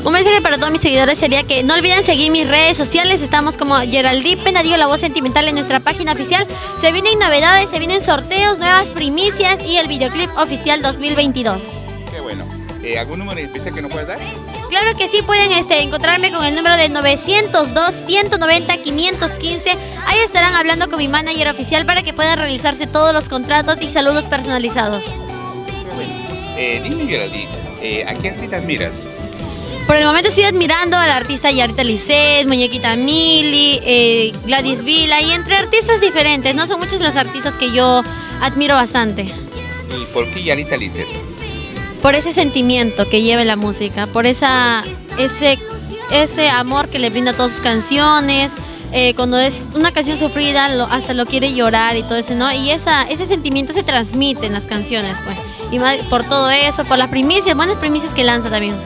Un mensaje para todos mis seguidores sería que no olviden seguir mis redes sociales. Estamos como Geraldine Penadillo, la voz sentimental, en nuestra página oficial. Se vienen novedades, se vienen sorteos, nuevas primicias y el videoclip oficial 2022. Qué bueno. ¿Algún número especial que nos puedas dar? Claro que sí, pueden encontrarme con el número de 902-190-515. Ahí estarán hablando con mi manager oficial para que puedan realizarse todos los contratos y saludos personalizados. Qué bueno. Dime, Geraldine, ¿a qué artistas miras? Por el momento estoy admirando a la artista Yarita Lisset, Muñequita Mili, Gladys Vila, y entre artistas diferentes, ¿no? Son muchas las artistas que yo admiro bastante. ¿Y por qué Yarita Lisset? Por ese sentimiento que lleva la música, por ese amor que le brinda a todas sus canciones. Cuando es una canción sufrida, hasta lo quiere llorar y todo eso, ¿no? Y ese sentimiento se transmite en las canciones, pues. Y más por todo eso, por las primicias, buenas primicias que lanza también.